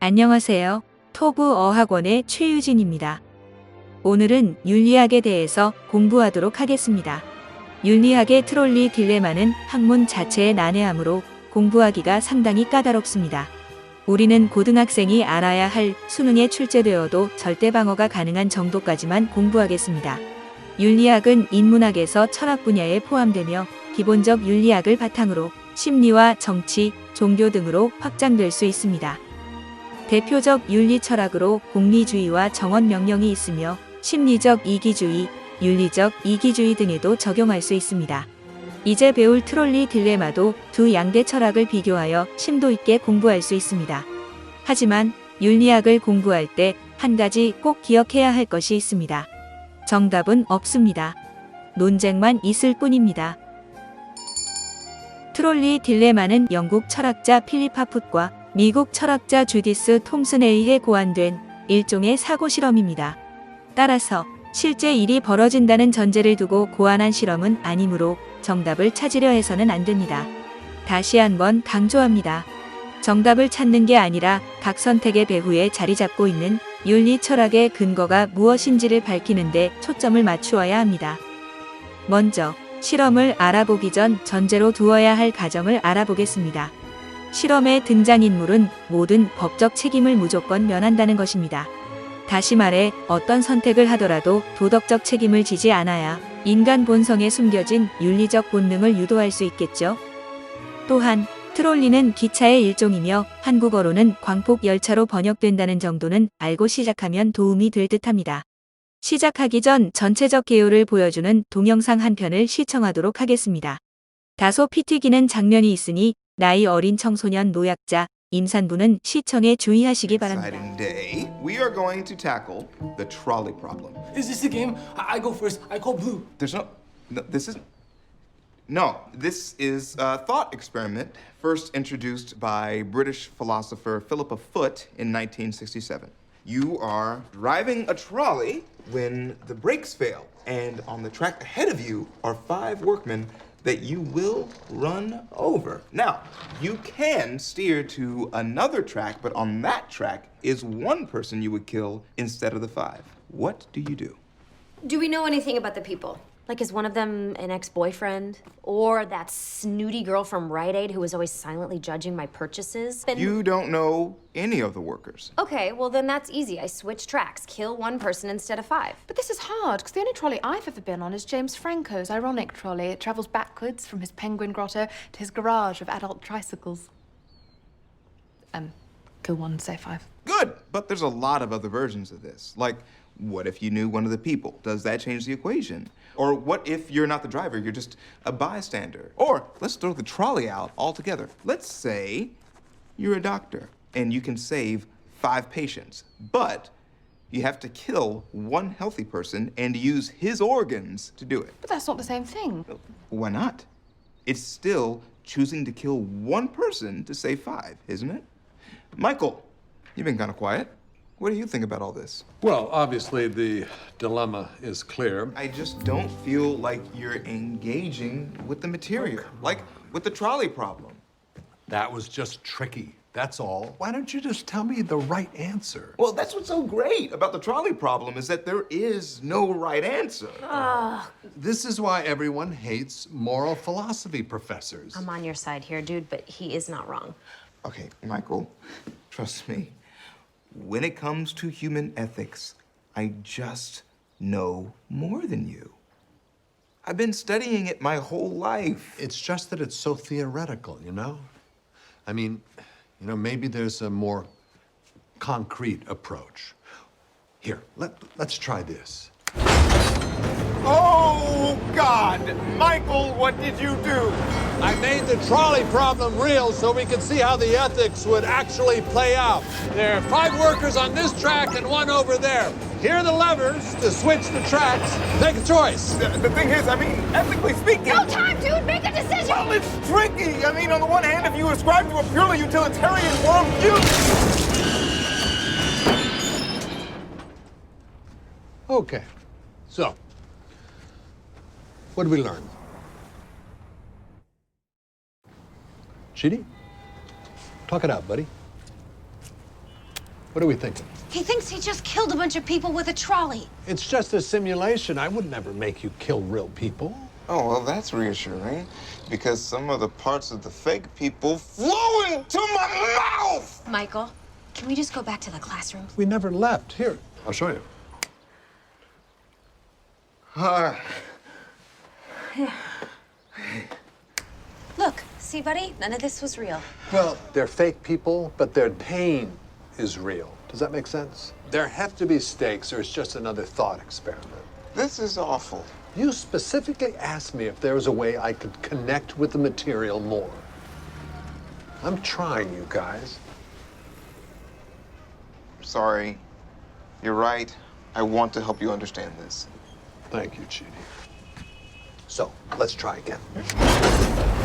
안녕하세요. 토부 어학원의 최유진입니다. 오늘은 윤리학에 대해서 공부하도록 하겠습니다. 윤리학의 트롤리 딜레마는 학문 자체의 난해함으로 공부하기가 상당히 까다롭습니다. 우리는 고등학생이 알아야 할 수능에 출제되어도 절대 방어가 가능한 정도까지만 공부하겠습니다. 윤리학은 인문학에서 철학 분야에 포함되며 기본적 윤리학을 바탕으로 심리와 정치, 종교 등으로 확장될 수 있습니다. 대표적 윤리 철학으로 공리주의와 정언명령이 있으며 심리적 이기주의, 윤리적 이기주의 등에도 적용할 수 있습니다. 이제 배울 트롤리 딜레마도 두 양대 철학을 비교하여 심도 있게 공부할 수 있습니다. 하지만 윤리학을 공부할 때 한 가지 꼭 기억해야 할 것이 있습니다. 정답은 없습니다. 논쟁만 있을 뿐입니다. 트롤리 딜레마는 영국 철학자 필립 하풋과 미국 철학자 주디스 톰슨에 의해 고안된 일종의 사고 실험입니다. 따라서 실제 일이 벌어진다는 전제를 두고 고안한 실험은 아니므로 정답을 찾으려 해서는 안 됩니다. 다시 한번 강조합니다. 정답을 찾는 게 아니라 각 선택의 배후에 자리 잡고 있는 윤리 철학의 근거가 무엇인지를 밝히는데 초점을 맞추어야 합니다. 먼저 실험을 알아보기 전 전제로 두어야 할 가정을 알아보겠습니다. 실험의 등장인물은 모든 법적 책임을 무조건 면한다는 것입니다. 다시 말해 어떤 선택을 하더라도 도덕적 책임을 지지 않아야 인간 본성에 숨겨진 윤리적 본능을 유도할 수 있겠죠. 또한 트롤리는 기차의 일종이며 한국어로는 광폭 열차로 번역된다는 정도는 알고 시작하면 도움이 될 듯합니다. 시작하기 전 전체적 개요를 보여주는 동영상 한 편을 시청하도록 하겠습니다. 다소 피 튀기는 장면이 있으니 나이 어린 청소년 노약자, 임산부는 시청에 주의하시기 바랍니다. Exciting day. We are going to tackle the trolley problem. Is this a game? I go first. I call blue. There's this is a thought experiment first introduced by British philosopher Philippa Foot in 1967. You are driving a trolley when the brakes fail, and on the track ahead of you are 5 workmen that you will run over. Now, you can steer to another track, but on that track is 1 person you would kill instead of the 5. What do you do? Do we know anything about the people? Like, is one of them an ex-boyfriend? Or that snooty girl from Rite Aid who was always silently judging my purchases? You don't know any of the workers. Okay, well then that's easy. I switch tracks. Kill 1 person instead of 5. But this is hard, because the only trolley I've ever been on is James Franco's ironic trolley. It travels backwards from his penguin grotto to his garage of adult tricycles. Kill 1, say 5. Good, but there's a lot of other versions of this. Like, what if you knew one of the people? Does that change the equation? Or what if you're not the driver, you're just a bystander? Or let's throw the trolley out altogether. Let's say you're a doctor and you can save 5 patients, but you have to kill 1 healthy person and use his organs to do it. But that's not the same thing. Why not? It's still choosing to kill 1 person to save 5, isn't it? Michael, you've been kind of quiet. What do you think about all this? Well, obviously, the dilemma is clear. I just don't feel like you're engaging with the material, like with the trolley problem. That was just tricky. That's all. Why don't you just tell me the right answer? Well, that's what's so great about the trolley problem is that there is no right answer. This is why everyone hates moral philosophy professors. I'm on your side here, dude, but he is not wrong. Okay, Michael, trust me. When it comes to human ethics, I just know more than you. I've been studying it my whole life. It's just that it's so theoretical, you know? I mean, maybe there's a more concrete approach. Here, let's try this. Oh, God! Michael, what did you do? I made the trolley problem real so we could see how the ethics would actually play out. There are 5 workers on this track and 1 over there. Here are the levers to switch the tracks. Make a choice. The thing is, I mean, ethically speaking... No time, dude! Make a decision! Well, it's tricky. I mean, on the one hand, if you ascribe to a purely utilitarian worldview... Okay, so, what did we learn? Chidi? Talk it out, buddy. What are we thinking? He thinks he just killed a bunch of people with a trolley. It's just a simulation. I would never make you kill real people. Oh, well, that's reassuring. Because some of the parts of the fake people flew into my mouth! Michael, can we just go back to the classroom? We never left. Here, I'll show you. Look, see, buddy? None of this was real. well, they're fake people, but their pain is real. Does that make sense? There have to be stakes, or it's just another thought experiment. This is awful. You specifically asked me if there was a way I could connect with the material more. I'm trying, you guys. Sorry. You're right. I want to help you understand this. Thank you, Chidi. So, let's try again.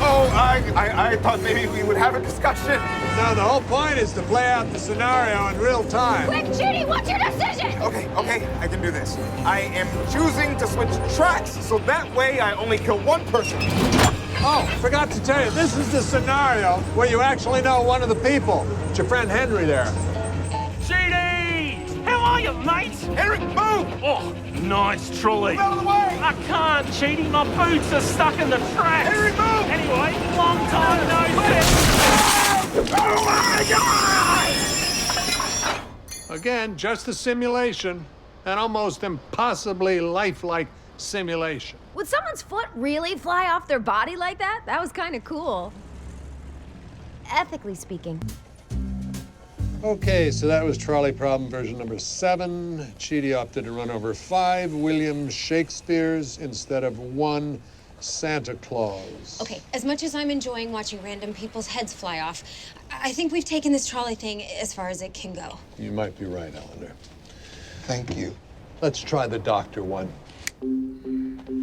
Oh, I thought maybe we would have a discussion. No, the whole point is to play out the scenario in real time. Quick, Judy, what's your decision? Okay, I can do this. I am choosing to switch tracks, so that way I only kill one person. Oh, forgot to tell you, this is the scenario where you actually know one of the people. It's your friend Henry there. Chidi! How are you, mate? Henry, move! Oh, nice trolley. Move out of the way! I can't, Chidi. My boots are stuck in the tracks. Henry, move! Anyway, long time no see. Oh my God! Again, just a simulation, an almost impossibly lifelike simulation. Would someone's foot really fly off their body like that? That was kind of cool. Ethically speaking. Okay, so that was trolley problem version number 7. Chidi opted to run over 5 William Shakespeare's instead of 1 Santa Claus. Okay, as much as I'm enjoying watching random people's heads fly off, I think we've taken this trolley thing as far as it can go. You might be right, Eleanor. Thank you. Let's try the doctor one.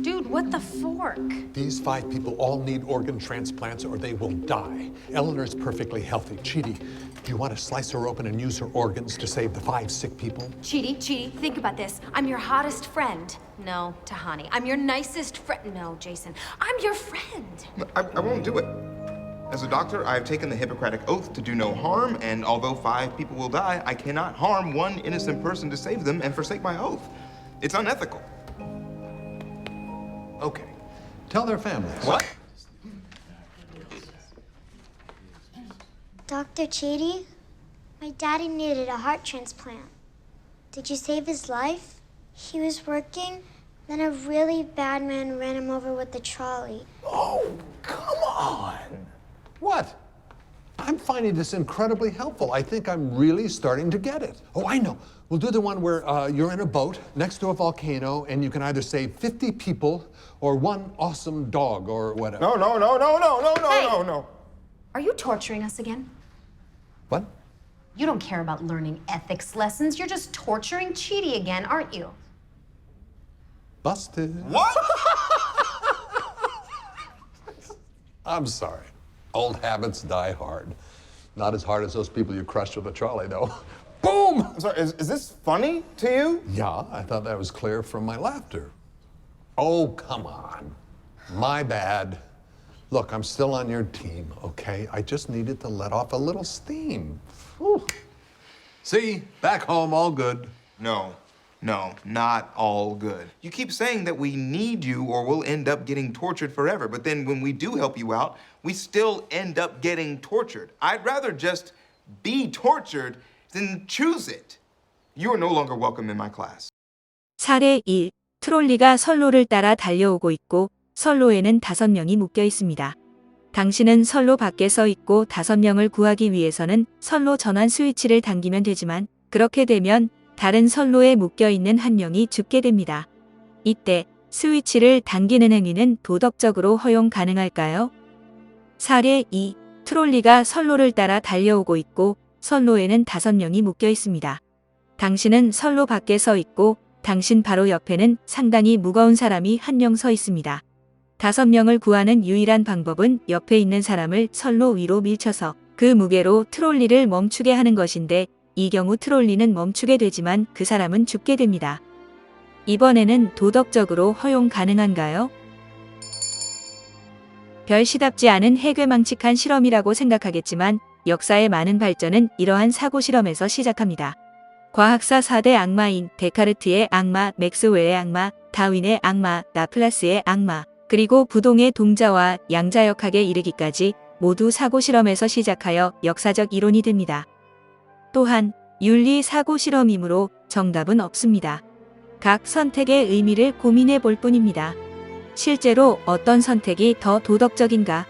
Dude, what the fork? These 5 people all need organ transplants or they will die. Eleanor's perfectly healthy. Chidi, do you want to slice her open and use her organs to save the 5 sick people? Chidi, think about this. I'm your hottest friend. No, Tahani. I'm your nicest friend. No, Jason. I'm your friend. I won't do it. As a doctor, I've taken the Hippocratic Oath to do no harm, and although 5 people will die, I cannot harm one innocent person to save them and forsake my oath. It's unethical. Okay. Tell their families. What? Dr. Chidi, my daddy needed a heart transplant. Did you save his life? He was working, then a really bad man ran him over with the trolley. Oh, come on. What? I'm finding this incredibly helpful. I think I'm really starting to get it. Oh, I know. We'll do the one where you're in a boat next to a volcano and you can either save 50 people or 1 awesome dog or whatever. No. Hey. Are you torturing us again? What? You don't care about learning ethics lessons. You're just torturing Chidi again, aren't you? Busted. What? I'm sorry. Old habits die hard. Not as hard as those people you crushed with a trolley, though. Boom! I'm sorry, is this funny to you? Yeah, I thought that was clear from my laughter. Oh, come on. My bad. Look, I'm still on your team, okay? I just needed to let off a little steam. Whew. See? Back home, all good. No, not all good. You keep saying that we need you or we'll end up getting tortured forever, but then when we do help you out, we still end up getting tortured. I'd rather just be tortured than choose it. You are no longer welcome in my class. 사례 1. 트롤리가 선로를 따라 달려오고 있고 선로에는 5명이 묶여 있습니다. 당신은 선로 밖에 서 있고 5명을 구하기 위해서는 선로 전환 스위치를 당기면 되지만 그렇게 되면 다른 선로에 묶여 있는 1명이 죽게 됩니다. 이때 스위치를 당기는 행위는 도덕적으로 허용 가능할까요? 사례 2. 트롤리가 선로를 따라 달려오고 있고 선로에는 5명이 묶여 있습니다. 당신은 선로 밖에 서 있고 당신 바로 옆에는 상당히 무거운 사람이 1명 서 있습니다. 5명을 구하는 유일한 방법은 옆에 있는 사람을 선로 위로 밀쳐서 그 무게로 트롤리를 멈추게 하는 것인데 이 경우 트롤리는 멈추게 되지만 그 사람은 죽게 됩니다. 이번에는 도덕적으로 허용 가능한가요? 별 시답지 않은 해괴망측한 실험이라고 생각하겠지만 역사의 많은 발전은 이러한 사고 실험에서 시작합니다. 과학사 4대 악마인 데카르트의 악마, 맥스웰의 악마, 다윈의 악마, 라플라스의 악마, 그리고 부동의 동자와 양자역학에 이르기까지 모두 사고 실험에서 시작하여 역사적 이론이 됩니다. 또한 윤리 사고 실험이므로 정답은 없습니다. 각 선택의 의미를 고민해 볼 뿐입니다. 실제로 어떤 선택이 더 도덕적인가,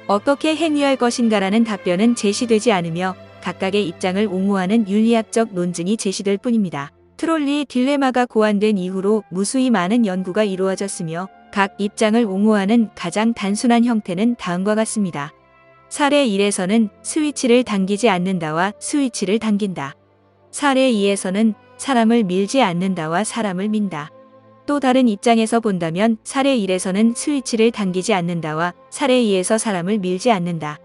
어떻게 행위할 것인가라는 답변은 제시되지 않으며 각각의 입장을 옹호하는 윤리학적 논증이 제시될 뿐입니다. 트롤리 딜레마가 고안된 이후로 무수히 많은 연구가 이루어졌으며 각 입장을 옹호하는 가장 단순한 형태는 다음과 같습니다. 사례 1에서는 스위치를 당기지 않는다와 스위치를 당긴다. 사례 2에서는 사람을 밀지 않는다와 사람을 민다. 또 다른 입장에서 본다면 사례 1에서는 스위치를 당기지 않는다와 사례 2에서 사람을 밀지 않는다.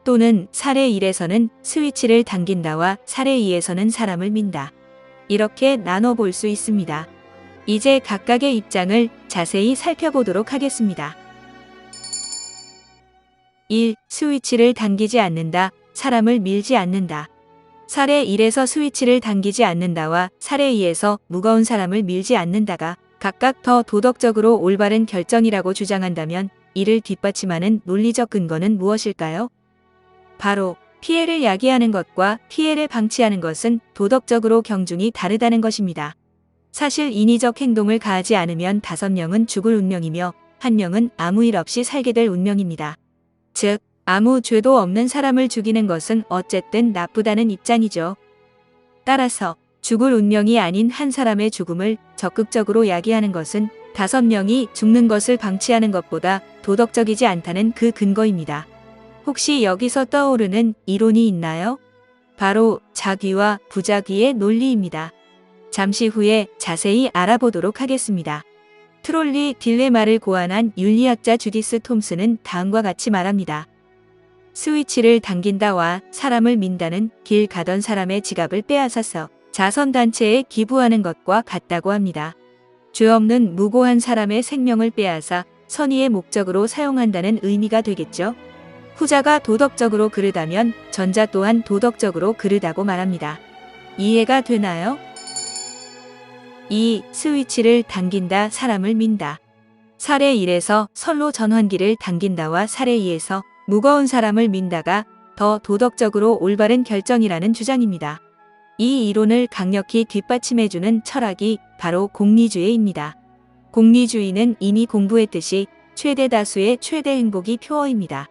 또는 사례 1에서는 스위치를 당긴다와 사례 2에서는 사람을 민다. 이렇게 나눠볼 수 있습니다. 이제 각각의 입장을 자세히 살펴보도록 하겠습니다. 1. 스위치를 당기지 않는다, 사람을 밀지 않는다. 사례 1에서 스위치를 당기지 않는다와 사례 2에서 무거운 사람을 밀지 않는다가 각각 더 도덕적으로 올바른 결정이라고 주장한다면 이를 뒷받침하는 논리적 근거는 무엇일까요? 바로 피해를 야기하는 것과 피해를 방치하는 것은 도덕적으로 경중이 다르다는 것입니다. 사실 인위적 행동을 가하지 않으면 5명은 죽을 운명이며 1명은 아무 일 없이 살게 될 운명입니다. 즉, 아무 죄도 없는 사람을 죽이는 것은 어쨌든 나쁘다는 입장이죠. 따라서 죽을 운명이 아닌 한 사람의 죽음을 적극적으로 야기하는 것은 5명이 죽는 것을 방치하는 것보다 도덕적이지 않다는 그 근거입니다. 혹시 여기서 떠오르는 이론이 있나요? 바로 자귀와 부자귀의 논리입니다. 잠시 후에 자세히 알아보도록 하겠습니다. 트롤리 딜레마를 고안한 윤리학자 주디스 톰슨은 다음과 같이 말합니다. 스위치를 당긴다와 사람을 민다는 길 가던 사람의 지갑을 빼앗아서 자선단체에 기부하는 것과 같다고 합니다. 죄 없는 무고한 사람의 생명을 빼앗아 선의의 목적으로 사용한다는 의미가 되겠죠. 후자가 도덕적으로 그르다면 전자 또한 도덕적으로 그르다고 말합니다. 이해가 되나요? 2. 스위치를 당긴다, 사람을 민다. 사례 1에서 선로 전환기를 당긴다와 사례 2에서 무거운 사람을 민다가 더 도덕적으로 올바른 결정이라는 주장입니다. 이 이론을 강력히 뒷받침해주는 철학이 바로 공리주의입니다. 공리주의는 이미 공부했듯이 최대 다수의 최대 행복이 표어입니다.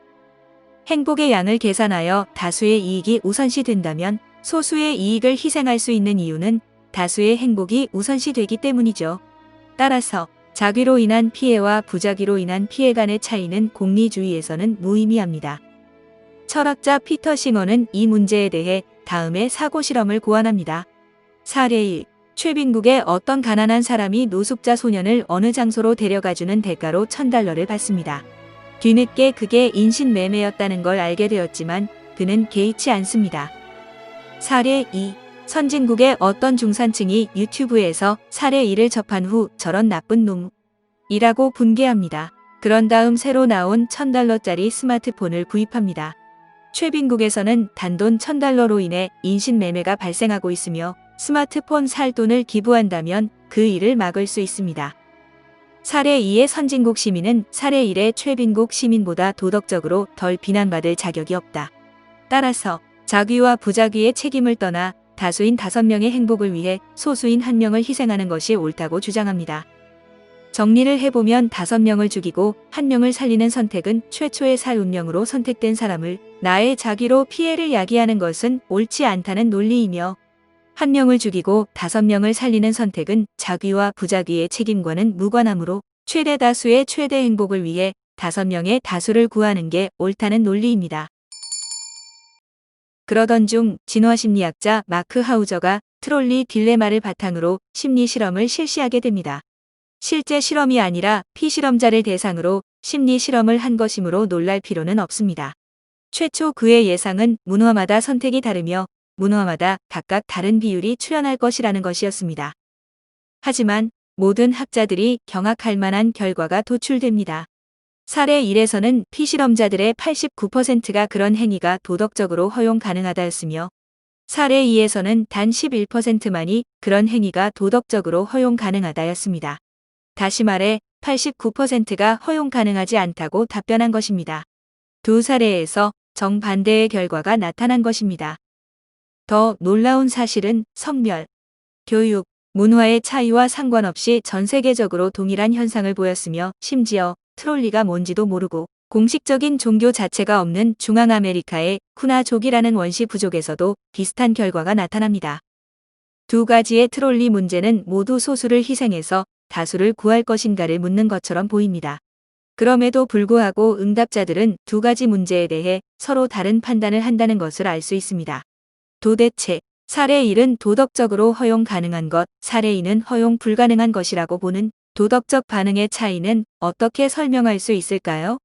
행복의 양을 계산하여 다수의 이익이 우선시 된다면 소수의 이익을 희생할 수 있는 이유는 다수의 행복이 우선시 되기 때문이죠. 따라서 자귀로 인한 피해와 부자귀로 인한 피해 간의 차이는 공리주의에서는 무의미합니다. 철학자 피터 싱어는 이 문제에 대해 다음의 사고 실험을 고안합니다. 사례 1. 최빈국의 어떤 가난한 사람이 노숙자 소년을 어느 장소로 데려가주는 대가로 $1000를 받습니다. 뒤늦게 그게 인신매매였다는 걸 알게 되었지만 그는 개의치 않습니다. 사례 2. 선진국의 어떤 중산층이 유튜브에서 사례 1을 접한 후 저런 나쁜 놈이라고 분개합니다. 그런 다음 새로 나온 $1000짜리 스마트폰을 구입합니다. 최빈국에서는 단돈 $1000로 인해 인신매매가 발생하고 있으며 스마트폰 살 돈을 기부한다면 그 일을 막을 수 있습니다. 사례 2의 선진국 시민은 사례 1의 최빈국 시민보다 도덕적으로 덜 비난받을 자격이 없다. 따라서 자귀와 부자귀의 책임을 떠나 다수인 5명의 행복을 위해 소수인 1명을 희생하는 것이 옳다고 주장합니다. 정리를 해보면 5명을 죽이고 1명을 살리는 선택은 최초의 살 운명으로 선택된 사람을 나의 자귀로 피해를 야기하는 것은 옳지 않다는 논리이며 1명을 죽이고 5명을 살리는 선택은 자귀와 부자귀의 책임과는 무관하므로 최대 다수의 최대 행복을 위해 5명의 다수를 구하는 게 옳다는 논리입니다. 그러던 중 진화심리학자 마크 하우저가 트롤리 딜레마를 바탕으로 심리 실험을 실시하게 됩니다. 실제 실험이 아니라 피실험자를 대상으로 심리 실험을 한 것이므로 놀랄 필요는 없습니다. 최초 그의 예상은 문화마다 선택이 다르며 문화마다 각각 다른 비율이 출현할 것이라는 것이었습니다. 하지만 모든 학자들이 경악할 만한 결과가 도출됩니다. 사례 1에서는 피실험자들의 89%가 그런 행위가 도덕적으로 허용 가능하다였으며 사례 2에서는 단 11%만이 그런 행위가 도덕적으로 허용 가능하다였습니다. 다시 말해 89%가 허용 가능하지 않다고 답변한 것입니다. 두 사례에서 정반대의 결과가 나타난 것입니다. 더 놀라운 사실은 성별, 교육, 문화의 차이와 상관없이 전 세계적으로 동일한 현상을 보였으며 심지어 트롤리가 뭔지도 모르고 공식적인 종교 자체가 없는 중앙아메리카의 쿠나족이라는 원시 부족에서도 비슷한 결과가 나타납니다. 두 가지의 트롤리 문제는 모두 소수를 희생해서 다수를 구할 것인가를 묻는 것처럼 보입니다. 그럼에도 불구하고 응답자들은 두 가지 문제에 대해 서로 다른 판단을 한다는 것을 알 수 있습니다. 도대체 사례 1은 도덕적으로 허용 가능한 것, 사례 2는 허용 불가능한 것이라고 보는 도덕적 반응의 차이는 어떻게 설명할 수 있을까요?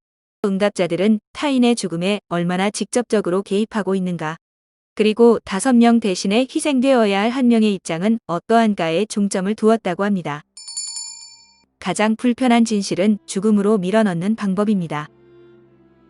응답자들은 타인의 죽음에 얼마나 직접적으로 개입하고 있는가, 그리고 5명 대신에 희생되어야 할 1명의 입장은 어떠한가에 중점을 두었다고 합니다. 가장 불편한 진실은 죽음으로 밀어넣는 방법입니다.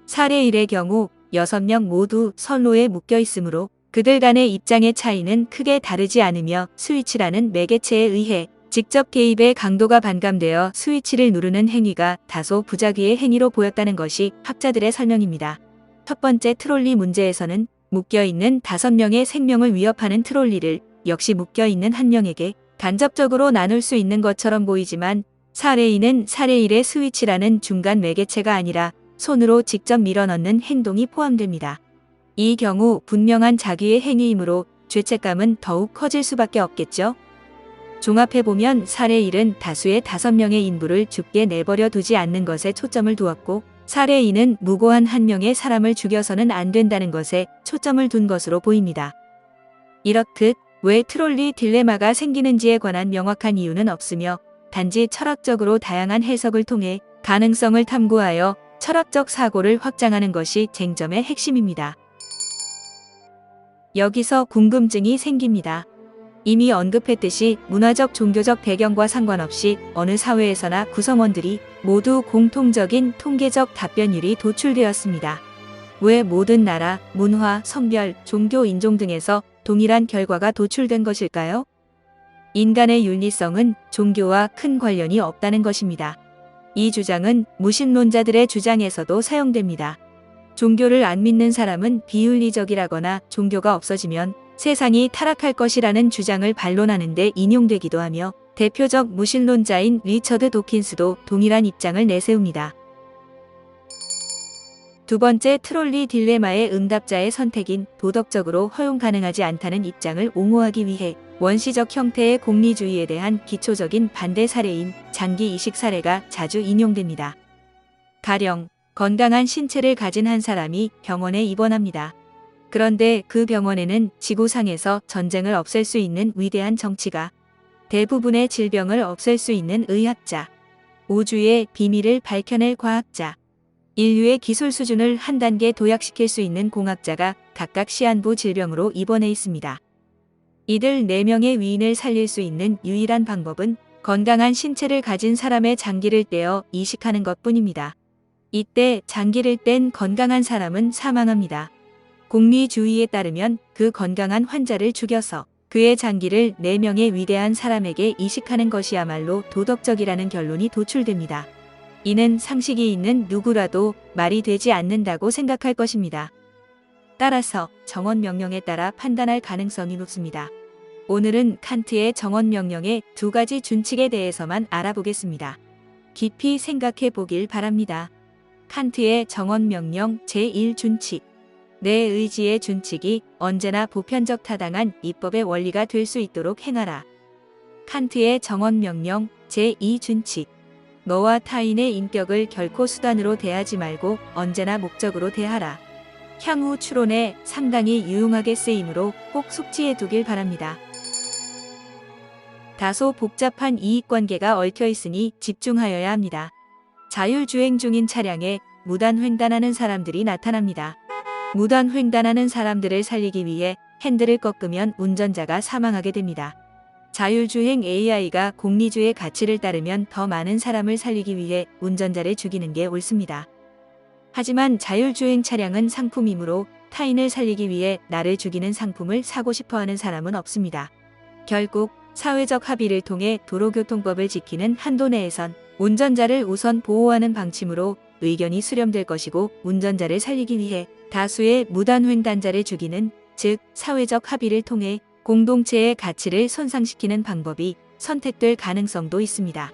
사례 1의 경우 6명 모두 선로에 묶여 있으므로 그들 간의 입장의 차이는 크게 다르지 않으며 스위치라는 매개체에 의해 직접 개입의 강도가 반감되어 스위치를 누르는 행위가 다소 부작위의 행위로 보였다는 것이 학자들의 설명입니다. 첫 번째 트롤리 문제에서는 묶여있는 5명의 생명을 위협하는 트롤리를 역시 묶여있는 1명에게 간접적으로 나눌 수 있는 것처럼 보이지만 사례 2는 사례 1의 스위치라는 중간 매개체가 아니라 손으로 직접 밀어넣는 행동이 포함됩니다. 이 경우 분명한 자기의 행위이므로 죄책감은 더욱 커질 수밖에 없겠죠. 종합해보면 사례 1은 다수의 5명의 인부를 죽게 내버려 두지 않는 것에 초점을 두었고 사례 2는 무고한 1명의 사람을 죽여서는 안 된다는 것에 초점을 둔 것으로 보입니다. 이렇듯 왜 트롤리 딜레마가 생기는지에 관한 명확한 이유는 없으며 단지 철학적으로 다양한 해석을 통해 가능성을 탐구하여 철학적 사고를 확장하는 것이 쟁점의 핵심입니다. 여기서 궁금증이 생깁니다. 이미 언급했듯이 문화적 종교적 배경과 상관없이 어느 사회에서나 구성원들이 모두 공통적인 통계적 답변율이 도출되었습니다. 왜 모든 나라, 문화, 성별, 종교, 인종 등에서 동일한 결과가 도출된 것일까요? 인간의 윤리성은 종교와 큰 관련이 없다는 것입니다. 이 주장은 무신론자들의 주장에서도 사용됩니다. 종교를 안 믿는 사람은 비윤리적이라거나 종교가 없어지면 세상이 타락할 것이라는 주장을 반론하는 데 인용되기도 하며 대표적 무신론자인 리처드 도킨스도 동일한 입장을 내세웁니다. 두 번째 트롤리 딜레마의 응답자의 선택인 도덕적으로 허용 가능하지 않다는 입장을 옹호하기 위해 원시적 형태의 공리주의에 대한 기초적인 반대 사례인 장기 이식 사례가 자주 인용됩니다. 가령 건강한 신체를 가진 한 사람이 병원에 입원합니다. 그런데 그 병원에는 지구상에서 전쟁을 없앨 수 있는 위대한 정치가, 대부분의 질병을 없앨 수 있는 의학자, 우주의 비밀을 밝혀낼 과학자, 인류의 기술 수준을 한 단계 도약시킬 수 있는 공학자가 각각 시한부 질병으로 입원해 있습니다. 이들 4명의 위인을 살릴 수 있는 유일한 방법은 건강한 신체를 가진 사람의 장기를 떼어 이식하는 것뿐입니다. 이때 장기를 뗀 건강한 사람은 사망합니다. 공리주의에 따르면 그 건강한 환자를 죽여서 그의 장기를 4명의 위대한 사람에게 이식하는 것이야말로 도덕적이라는 결론이 도출됩니다. 이는 상식이 있는 누구라도 말이 되지 않는다고 생각할 것입니다. 따라서 정언명령에 따라 판단할 가능성이 높습니다. 오늘은 칸트의 정언명령의 2가지 준칙에 대해서만 알아보겠습니다. 깊이 생각해 보길 바랍니다. 칸트의 정언명령 제1준칙. 내 의지의 준칙이 언제나 보편적 타당한 입법의 원리가 될 수 있도록 행하라. 칸트의 정언명령 제2준칙. 너와 타인의 인격을 결코 수단으로 대하지 말고 언제나 목적으로 대하라. 향후 추론에 상당히 유용하게 쓰이므로 꼭 숙지해 두길 바랍니다. 다소 복잡한 이익관계가 얽혀 있으니 집중하여야 합니다. 자율주행 중인 차량에 무단횡단하는 사람들이 나타납니다. 무단횡단하는 사람들을 살리기 위해 핸들을 꺾으면 운전자가 사망하게 됩니다. 자율주행 AI가 공리주의 가치를 따르면 더 많은 사람을 살리기 위해 운전자를 죽이는 게 옳습니다. 하지만 자율주행 차량은 상품이므로 타인을 살리기 위해 나를 죽이는 상품을 사고 싶어하는 사람은 없습니다. 결국 사회적 합의를 통해 도로교통법을 지키는 한도 내에선 운전자를 우선 보호하는 방침으로 의견이 수렴될 것이고, 운전자를 살리기 위해 다수의 무단횡단자를 죽이는, 즉 사회적 합의를 통해 공동체의 가치를 손상시키는 방법이 선택될 가능성도 있습니다.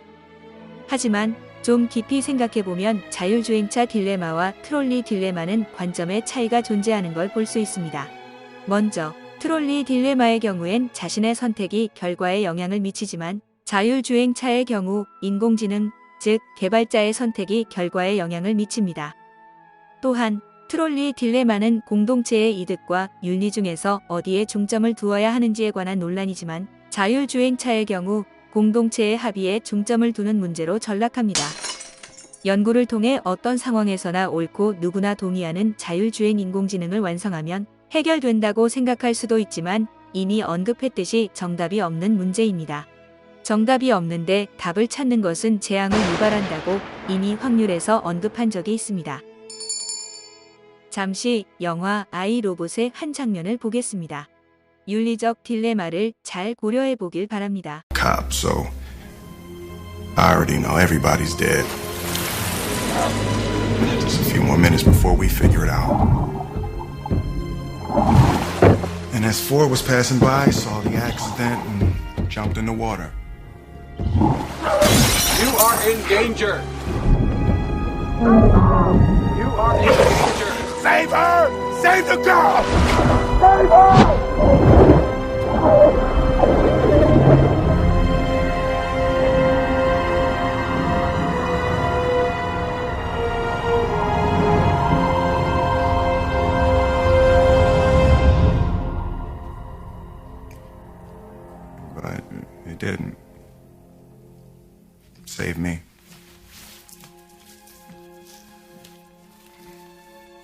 하지만 좀 깊이 생각해보면 자율주행차 딜레마와 트롤리 딜레마는 관점의 차이가 존재하는 걸 볼 수 있습니다. 먼저 트롤리 딜레마의 경우엔 자신의 선택이 결과에 영향을 미치지만, 자율주행차의 경우 인공지능, 즉 개발자의 선택이 결과에 영향을 미칩니다. 또한 트롤리 딜레마는 공동체의 이득과 윤리 중에서 어디에 중점을 두어야 하는지에 관한 논란이지만, 자율주행차의 경우 공동체의 합의에 중점을 두는 문제로 전락합니다. 연구를 통해 어떤 상황에서나 옳고 누구나 동의하는 자율주행 인공지능을 완성하면 해결된다고 생각할 수도 있지만, 이미 언급했듯이 정답이 없는 문제입니다. 정답이 없는데 답을 찾는 것은 재앙을 유발한다고 이미 확률에서 언급한 적이 있습니다. 잠시 영화 아이 로봇의 한 장면을 보겠습니다. 윤리적 딜레마를 잘 고려해 보길 바랍니다. Cop, so I already know everybody's dead. Just a few more minutes before we figure it out. And as Ford was passing by, saw the accident and jumped in the water. You are in danger. You are in danger. Save her! Save the girl! Save her! But it didn't save me.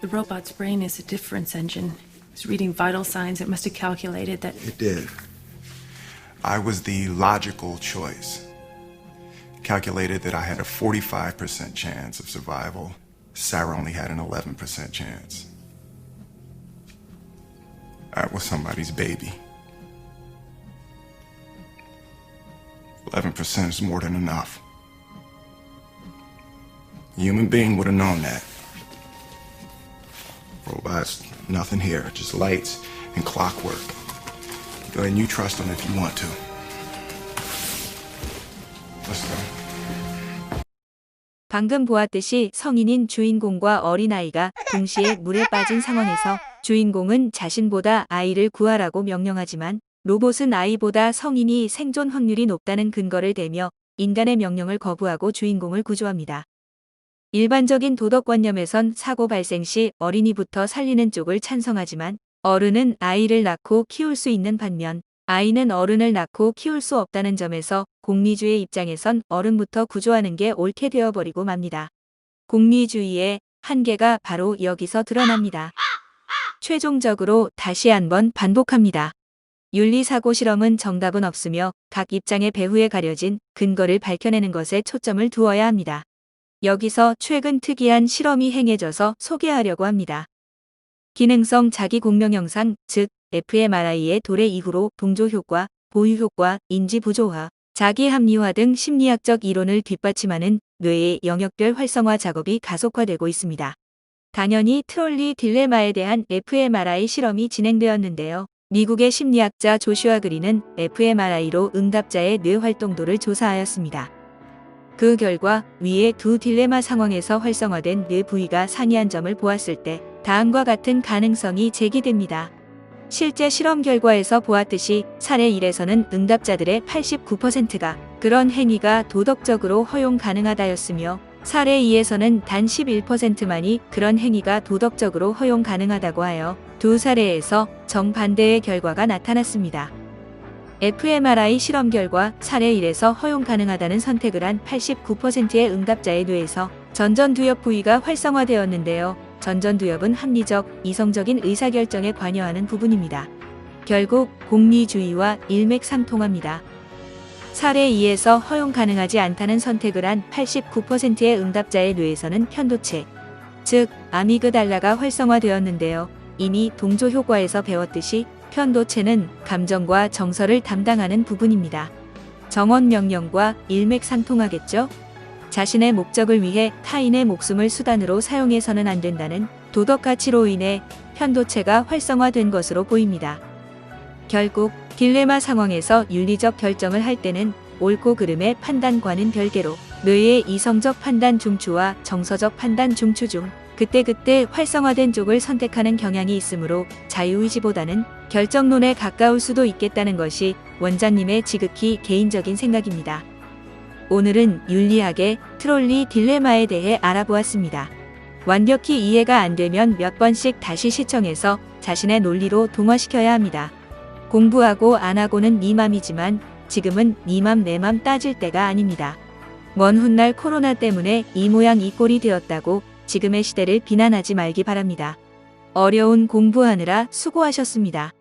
The robot's brain is a difference engine. It was reading vital signs. It must have calculated that. It did. I was the logical choice. Calculated that I had a 45% chance of survival. Sarah only had an 11% chance. I was somebody's baby. 11% is more than enough. A human being would have known that. Robots, nothing here, just lights and clockwork. Go ahead and you trust them if you want to. Let's go. 방금 보았듯이 성인인 주인공과 어린아이가 동시에 물에 빠진 상황에서 주인공은 자신보다 아이를 구하라고 명령하지만, 로봇은 아이보다 성인이 생존 확률이 높다는 근거를 대며 인간의 명령을 거부하고 주인공을 구조합니다. 일반적인 도덕관념에선 사고 발생 시 어린이부터 살리는 쪽을 찬성하지만, 어른은 아이를 낳고 키울 수 있는 반면 아이는 어른을 낳고 키울 수 없다는 점에서 공리주의 입장에선 어른부터 구조하는 게 옳게 되어버리고 맙니다. 공리주의의 한계가 바로 여기서 드러납니다. 최종적으로 다시 한번 반복합니다. 윤리사고 실험은 정답은 없으며 각 입장의 배후에 가려진 근거를 밝혀내는 것에 초점을 두어야 합니다. 여기서 최근 특이한 실험이 행해져서 소개하려고 합니다. 기능성 자기 공명 영상, 즉 fMRI의 도래 이후로 동조 효과, 보유 효과, 인지 부조화, 자기 합리화 등 심리학적 이론을 뒷받침하는 뇌의 영역별 활성화 작업이 가속화되고 있습니다. 당연히 트롤리 딜레마에 대한 fMRI 실험이 진행되었는데요. 미국의 심리학자 조슈아 그린은 fMRI로 응답자의 뇌 활동도를 조사하였습니다. 그 결과 위의 두 딜레마 상황에서 활성화된 뇌 부위가 상이한 점을 보았을 때 다음과 같은 가능성이 제기됩니다. 실제 실험 결과에서 보았듯이 사례 1에서는 응답자들의 89%가 그런 행위가 도덕적으로 허용 가능하다였으며, 사례 2에서는 단 11%만이 그런 행위가 도덕적으로 허용 가능하다고 하여 두 사례에서 정반대의 결과가 나타났습니다. fMRI 실험 결과 사례 1에서 허용 가능하다는 선택을 한 89%의 응답자의 뇌에서 전전두엽 부위가 활성화되었는데요. 전전두엽은 합리적, 이성적인 의사결정에 관여하는 부분입니다. 결국 공리주의와 일맥상통합니다. 사례 2에서 허용 가능하지 않다는 선택을 한 89%의 응답자의 뇌에서는 편도체, 즉 아미그달라가 활성화되었는데요. 이미 동조 효과에서 배웠듯이 편도체는 감정과 정서를 담당하는 부분입니다. 정원 명령과 일맥상통하겠죠? 자신의 목적을 위해 타인의 목숨을 수단으로 사용해서는 안 된다는 도덕 가치로 인해 편도체가 활성화된 것으로 보입니다. 결국 딜레마 상황에서 윤리적 결정을 할 때는 옳고 그름의 판단과는 별개로 뇌의 이성적 판단 중추와 정서적 판단 중추 중 그때그때 활성화된 쪽을 선택하는 경향이 있으므로 자유의지보다는 결정론에 가까울 수도 있겠다는 것이 원장님의 지극히 개인적인 생각입니다. 오늘은 윤리학의 트롤리 딜레마에 대해 알아보았습니다. 완벽히 이해가 안 되면 몇 번씩 다시 시청해서 자신의 논리로 동화시켜야 합니다. 공부하고 안 하고는 네 맘이지만 지금은 네 맘 내 맘 따질 때가 아닙니다. 먼 훗날 코로나 때문에 이 모양 이 꼴이 되었다고 지금의 시대를 비난하지 말기 바랍니다. 어려운 공부하느라 수고하셨습니다.